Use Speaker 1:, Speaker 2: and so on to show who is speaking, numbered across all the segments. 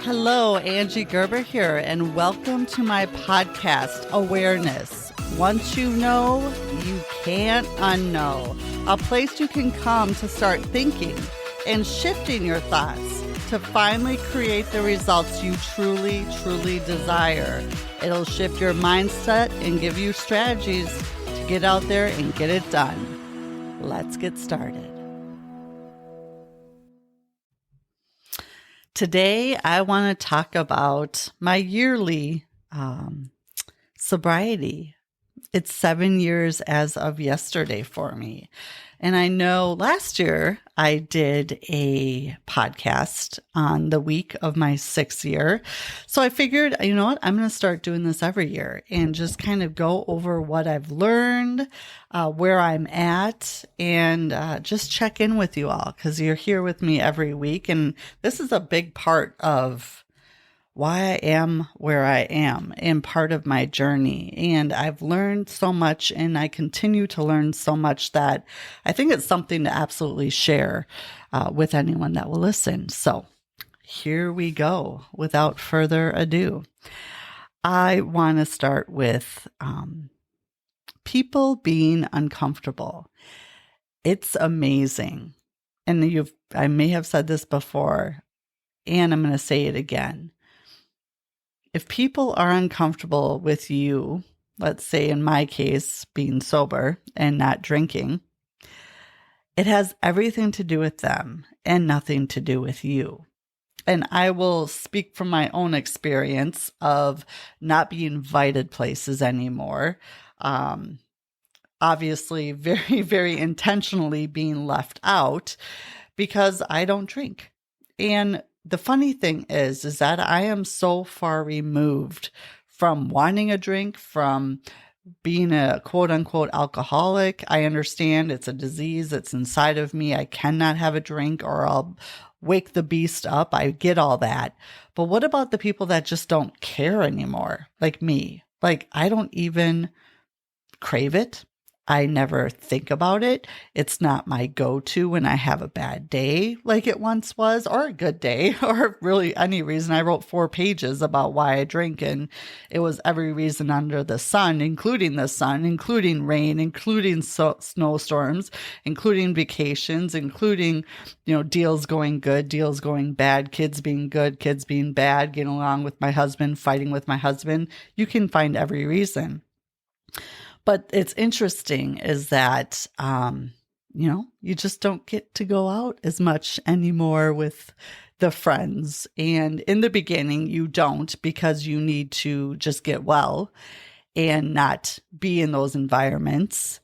Speaker 1: Hello, Angie Gerber here, and welcome to my podcast, Awareness. Once you know, you can't unknow. A place you can come to start thinking and shifting your thoughts to finally create the results you truly, truly desire. It'll shift your mindset and give you strategies to get out there and get it done. Let's get started. Today, I want to talk about my yearly sobriety. It's 7 years as of yesterday for me. And I know last year I did a podcast on the week of my 6th year. So I figured, you know what, I'm going to start doing this every year and just kind of go over what I've learned, where I'm at, and just check in with you all because you're here with me every week. And this is a big part of why I am where I am and part of my journey. And I've learned so much and I continue to learn so much that I think it's something to absolutely share with anyone that will listen. So here we go. Without further ado, I want to start with people being uncomfortable. It's amazing. And I may have said this before, and I'm going to say it again. If people are uncomfortable with you, let's say in my case, being sober and not drinking, it has everything to do with them and nothing to do with you. And I will speak from my own experience of not being invited places anymore. Obviously, very, very intentionally being left out because I don't drink. And the funny thing is that I am so far removed from wanting a drink, from being a quote unquote alcoholic. I understand it's a disease that's inside of me. I cannot have a drink or I'll wake the beast up. I get all that. But what about the people that just don't care anymore? Like me. Like I don't even crave it. I never think about it. It's not my go-to when I have a bad day like it once was, or a good day, or really any reason. I wrote 4 pages about why I drink, and it was every reason under the sun, including rain, including snowstorms, including vacations, including, deals going good, deals going bad, kids being good, kids being bad, getting along with my husband, fighting with my husband. You can find every reason. But it's interesting is that, you just don't get to go out as much anymore with the friends. And in the beginning, you don't because you need to just get well and not be in those environments.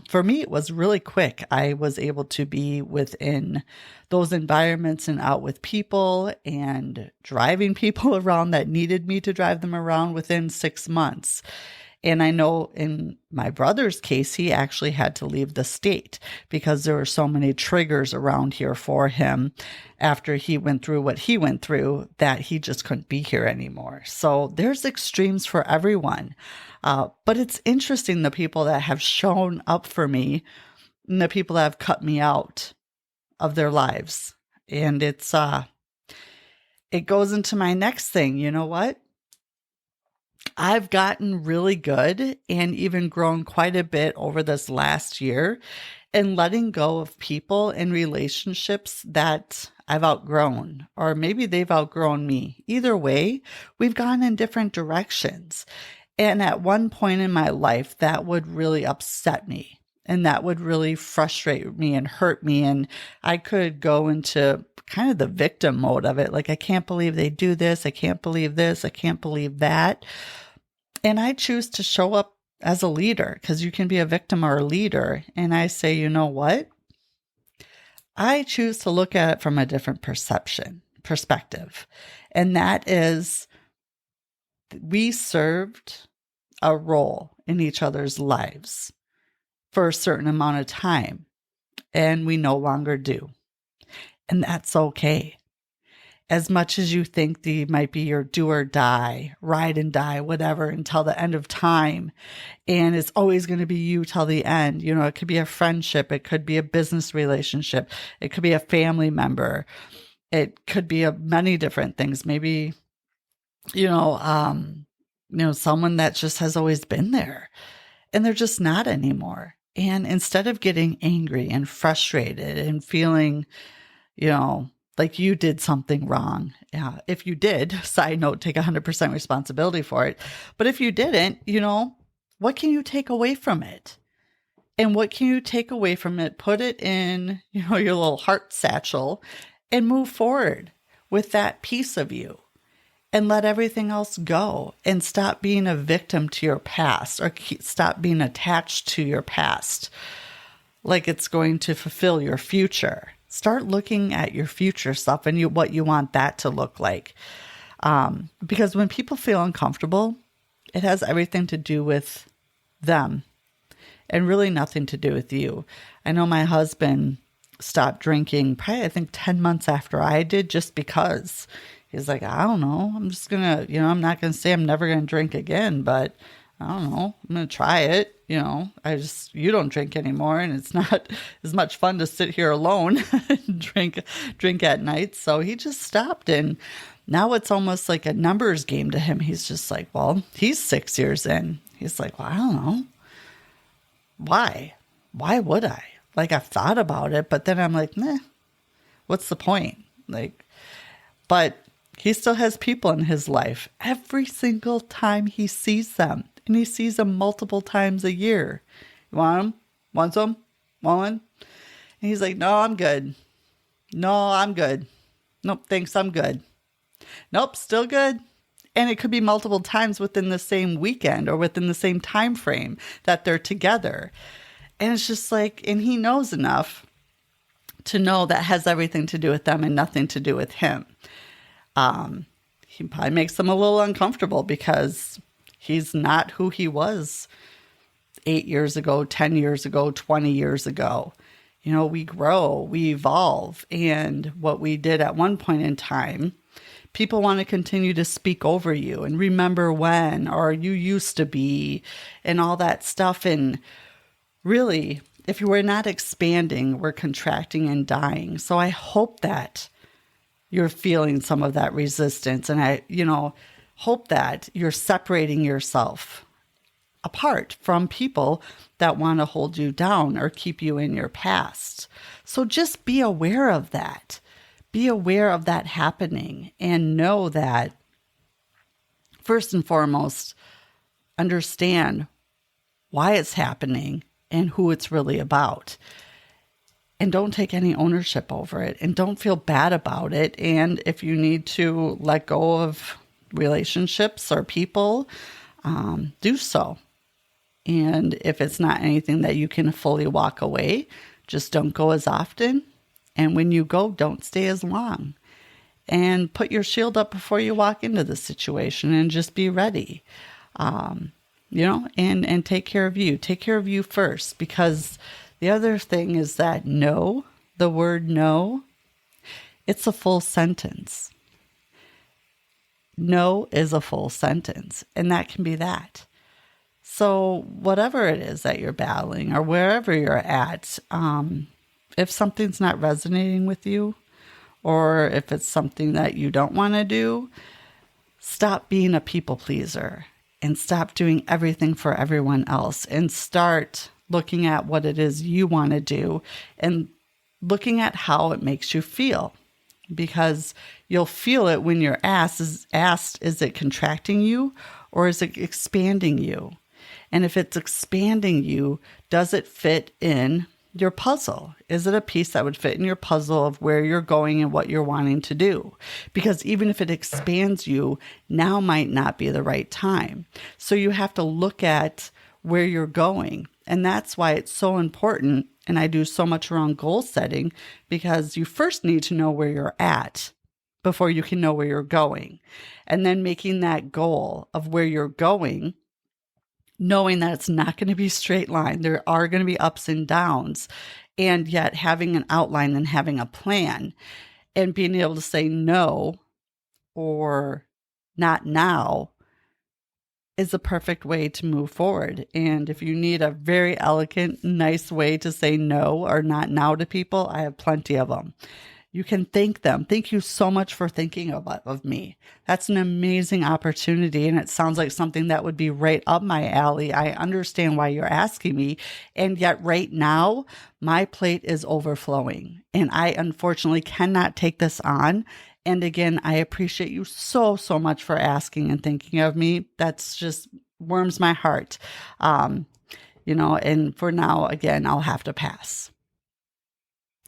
Speaker 1: For me, it was really quick. I was able to be within those environments and out with people and driving people around that needed me to drive them around within 6 months. And I know in my brother's case, he actually had to leave the state because there were so many triggers around here for him after he went through what he went through that he just couldn't be here anymore. So there's extremes for everyone. But it's interesting the people that have shown up for me and the people that have cut me out of their lives. And it goes into my next thing. You know what? I've gotten really good and even grown quite a bit over this last year in letting go of people and relationships that I've outgrown, or maybe they've outgrown me. Either way, we've gone in different directions. And at one point in my life, that would really upset me and that would really frustrate me and hurt me. And I could go into kind of the victim mode of it. Like, I can't believe they do this. I can't believe this. I can't believe that. And I choose to show up as a leader because you can be a victim or a leader. And I say, you know what? I choose to look at it from a different perspective. And that is, we served a role in each other's lives for a certain amount of time, and we no longer do. And that's okay. As much as you think they might be your do or die, ride and die, whatever, until the end of time. And it's always going to be you till the end. It could be a friendship. It could be a business relationship. It could be a family member. It could be of many different things. Maybe, someone that just has always been there and they're just not anymore. And instead of getting angry and frustrated and feeling, like you did something wrong. Yeah. If you did, side note, take 100% responsibility for it. But if you didn't, what can you take away from it? And what can you take away from it? Put it in, your little heart satchel and move forward with that piece of you and let everything else go and stop being a victim to your past or stop being attached to your past like it's going to fulfill your future. Start looking at your future stuff and what you want that to look like. Because when people feel uncomfortable, it has everything to do with them and really nothing to do with you. I know my husband stopped drinking probably, I think, 10 months after I did, just because he's like, I don't know. I'm just going to, I'm not going to say I'm never going to drink again, but I don't know. I'm going to try it. You don't drink anymore, and it's not as much fun to sit here alone and drink at night. So he just stopped, and now it's almost like a numbers game to him. He's just like, well, he's 6 years in. He's like, well, I don't know. Why would I? Like, I've thought about it, but then I'm like, nah, what's the point? But he still has people in his life every single time he sees them. And he sees them multiple times a year. You want them? Want some? Want one? And he's like, no, I'm good. No, I'm good. Nope, thanks, I'm good. Nope, still good. And it could be multiple times within the same weekend or within the same time frame that they're together. And it's just like, and he knows enough to know that has everything to do with them and nothing to do with him. He probably makes them a little uncomfortable because he's not who he was 8 years ago, 10 years ago, 20 years ago. We grow, we evolve. And what we did at one point in time, people want to continue to speak over you and remember when, or you used to be, and all that stuff. And really, if we're not expanding, we're contracting and dying. So I hope that you're feeling some of that resistance. And I, hope that you're separating yourself apart from people that want to hold you down or keep you in your past. So just be aware of that. Be aware of that happening and know that, first and foremost, understand why it's happening and who it's really about. And don't take any ownership over it and don't feel bad about it. And if you need to let go of relationships or people, do so. And if it's not anything that you can fully walk away, just don't go as often. And when you go, don't stay as long. And put your shield up before you walk into the situation and just be ready. And take care of you. Take care of you first, because the other thing is that no, the word no, it's a full sentence. No is a full sentence, and that can be that. So whatever it is that you're battling or wherever you're at, if something's not resonating with you, or if it's something that you don't want to do, stop being a people pleaser and stop doing everything for everyone else and start looking at what it is you want to do and looking at how it makes you feel. Because you'll feel it when you're asked, is it contracting you or is it expanding you? And if it's expanding you, does it fit in your puzzle? Is it a piece that would fit in your puzzle of where you're going and what you're wanting to do? Because even if it expands you, now might not be the right time. So you have to look at where you're going. And that's why it's so important. And I do so much around goal setting, because you first need to know where you're at before you can know where you're going. And then making that goal of where you're going, knowing that it's not going to be a straight line. There are going to be ups and downs, and yet having an outline and having a plan and being able to say no or not now is the perfect way to move forward. And if you need a very elegant, nice way to say no or not now to people, I have plenty of them. You can thank them. Thank you so much for thinking of me. That's an amazing opportunity. And it sounds like something that would be right up my alley. I understand why you're asking me. And yet right now, my plate is overflowing and I unfortunately cannot take this on. And again, I appreciate you so, so much for asking and thinking of me. That's just warms my heart. And for now, again, I'll have to pass.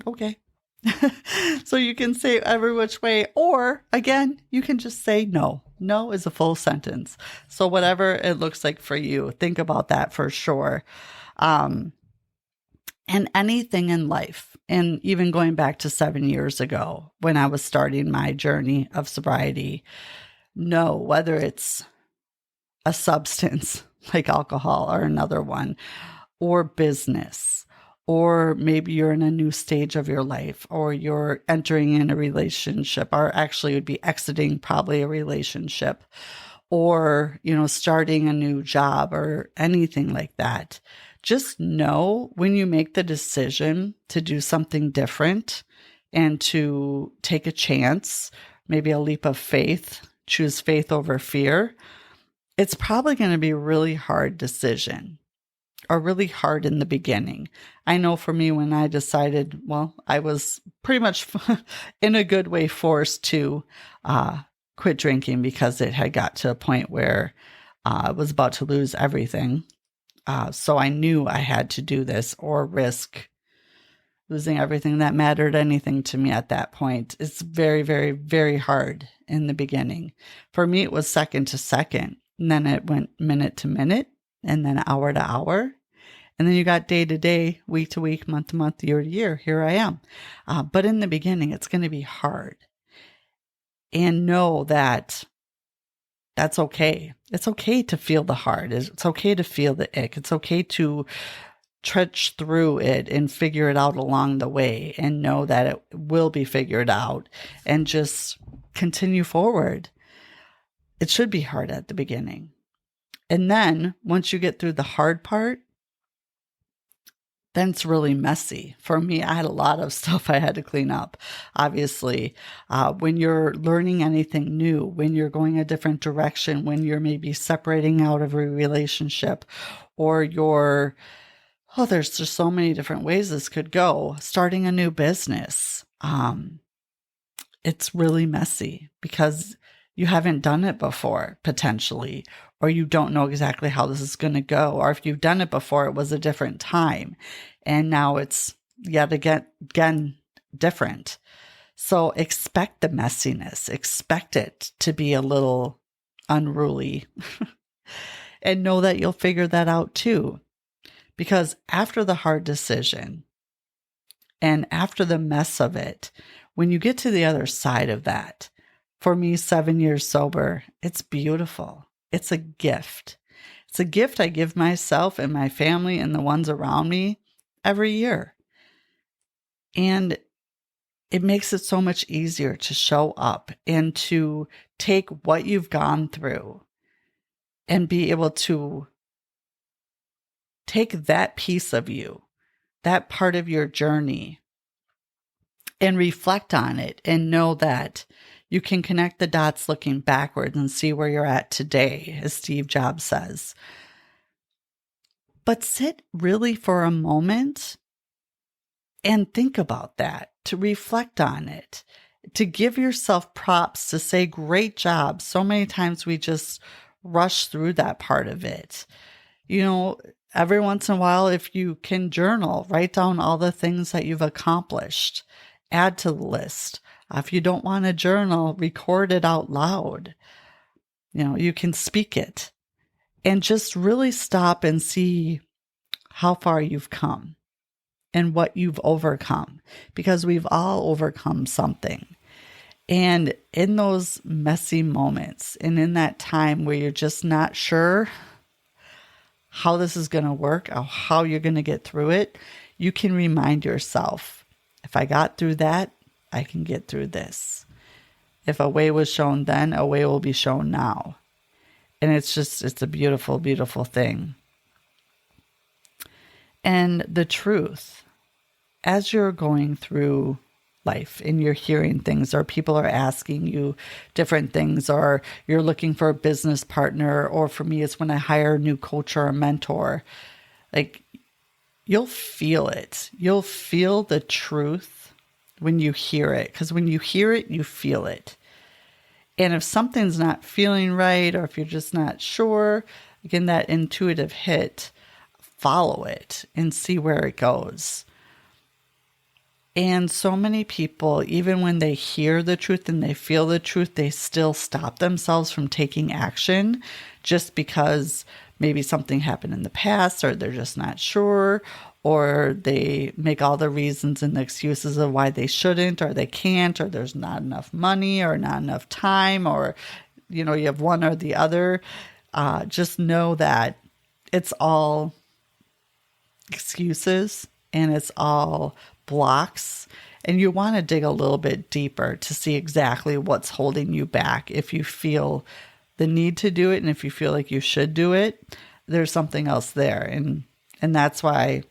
Speaker 1: Okay. So you can say every which way, or again, you can just say no. No is a full sentence. So whatever it looks like for you, think about that for sure. And anything in life, and even going back to 7 years ago when I was starting my journey of sobriety, no, whether it's a substance like alcohol or another one, or business, or maybe you're in a new stage of your life, or you're entering in a relationship, or actually would be exiting probably a relationship, or, starting a new job or anything like that. Just know when you make the decision to do something different and to take a chance, maybe a leap of faith, choose faith over fear, it's probably going to be a really hard decision. Or really hard in the beginning. I know for me, when I decided, I was pretty much in a good way forced to quit drinking because it had got to a point where I was about to lose everything. So I knew I had to do this or risk losing everything that mattered anything to me at that point. It's very, very, very hard in the beginning. For me, it was second to second. And then it went minute to minute. And then hour to hour. And then you got day to day, week to week, month to month, year to year. Here I am. But in the beginning, it's going to be hard. And know that that's okay. It's okay to feel the hard. It's okay to feel the ick. It's okay to trudge through it and figure it out along the way and know that it will be figured out and just continue forward. It should be hard at the beginning. And then once you get through the hard part, then it's really messy. For me, I had a lot of stuff I had to clean up. Obviously, when you're learning anything new, when you're going a different direction, when you're maybe separating out of a relationship, or there's just so many different ways this could go. Starting a new business, it's really messy because you haven't done it before, potentially, or you don't know exactly how this is going to go. Or if you've done it before, it was a different time. And now it's yet again different. So expect the messiness. Expect it to be a little unruly. And know that you'll figure that out too. Because after the hard decision and after the mess of it, when you get to the other side of that, for me, 7 years sober, it's beautiful. It's a gift. It's a gift I give myself and my family and the ones around me every year. And it makes it so much easier to show up and to take what you've gone through and be able to take that piece of you, that part of your journey, and reflect on it and know that you can connect the dots looking backwards and see where you're at today, as Steve Jobs says. But sit really for a moment and think about that, to reflect on it, to give yourself props, to say, great job. So many times we just rush through that part of it. Every once in a while, if you can journal, write down all the things that you've accomplished, add to the list. If you don't want to journal, record it out loud. You can speak it and just really stop and see how far you've come and what you've overcome, because we've all overcome something. And in those messy moments and in that time where you're just not sure how this is going to work or how you're going to get through it, you can remind yourself, if I got through that, I can get through this. If a way was shown then, a way will be shown now. And it's a beautiful, beautiful thing. And the truth, as you're going through life and you're hearing things, or people are asking you different things, or you're looking for a business partner, or for me, it's when I hire a new coach or a mentor, like you'll feel it. You'll feel the truth when you hear it, because when you hear it, you feel it. And if something's not feeling right, or if you're just not sure, again, that intuitive hit, follow it and see where it goes. And so many people, even when they hear the truth and they feel the truth, they still stop themselves from taking action just because maybe something happened in the past, or they're just not sure, or they make all the reasons and the excuses of why they shouldn't, or they can't, or there's not enough money, or not enough time, or, you have one or the other. Just know that it's all excuses and it's all blocks, and you want to dig a little bit deeper to see exactly what's holding you back. If you feel the need to do it, and if you feel like you should do it, there's something else there. And that's why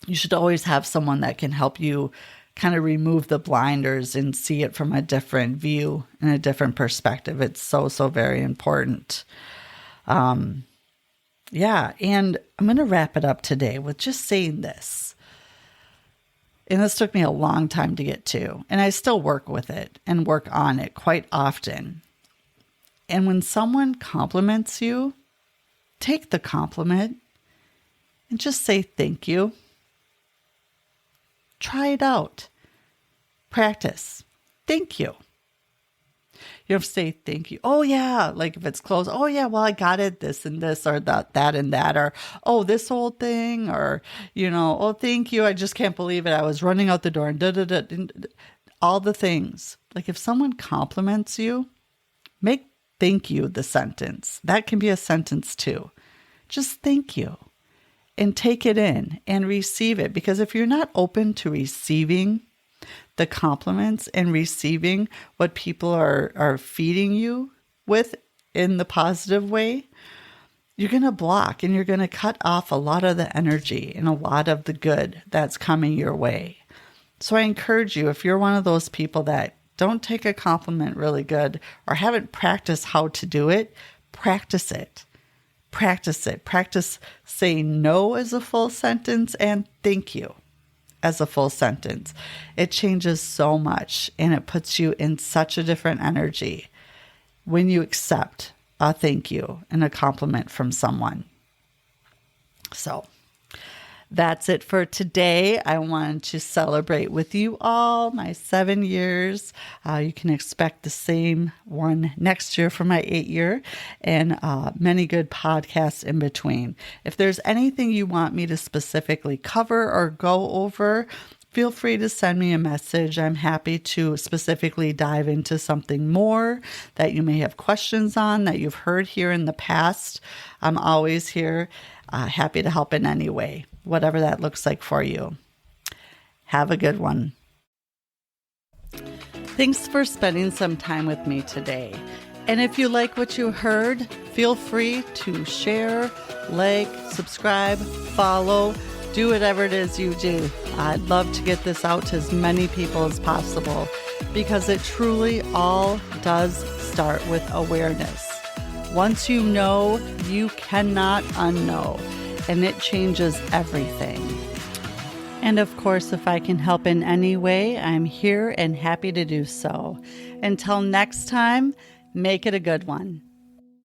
Speaker 1: you should always have someone that can help you kind of remove the blinders and see it from a different view and a different perspective. It's so, so very important. Yeah. And I'm going to wrap it up today with just saying this. And this took me a long time to get to, and I still work with it and work on it quite often. And when someone compliments you, take the compliment and just say thank you. Try it out. Practice. Thank you. You have to say thank you. Oh, yeah. Like if it's close. Oh, yeah. Well, I got it. This and this, or that and that, or, oh, this old thing, or, oh, thank you. I just can't believe it. I was running out the door and all the things. Like if someone compliments you, make thank you the sentence. That can be a sentence too. Just thank you and take it in and receive it. Because if you're not open to receiving the compliments and receiving what people are feeding you with in the positive way, you're going to block and you're going to cut off a lot of the energy and a lot of the good that's coming your way. So I encourage you, if you're one of those people that don't take a compliment really good or haven't practiced how to do it, practice it. Practice it. Practice saying no as a full sentence and thank you as a full sentence. It changes so much, and it puts you in such a different energy when you accept a thank you and a compliment from someone. So that's it for today. I wanted to celebrate with you all my 7 years. You can expect the same one next year for my 8 year, and many good podcasts in between. If there's anything you want me to specifically cover or go over, feel free to send me a message. I'm happy to specifically dive into something more that you may have questions on that you've heard here in the past. I'm always here, happy to help in any way, whatever that looks like for you. Have a good one. Thanks for spending some time with me today. And if you like what you heard, feel free to share, like, subscribe, follow, do whatever it is you do. I'd love to get this out to as many people as possible, because it truly all does start with awareness. Once you know, you cannot unknow, and it changes everything. And of course, if I can help in any way, I'm here and happy to do so. Until next time, make it a good one.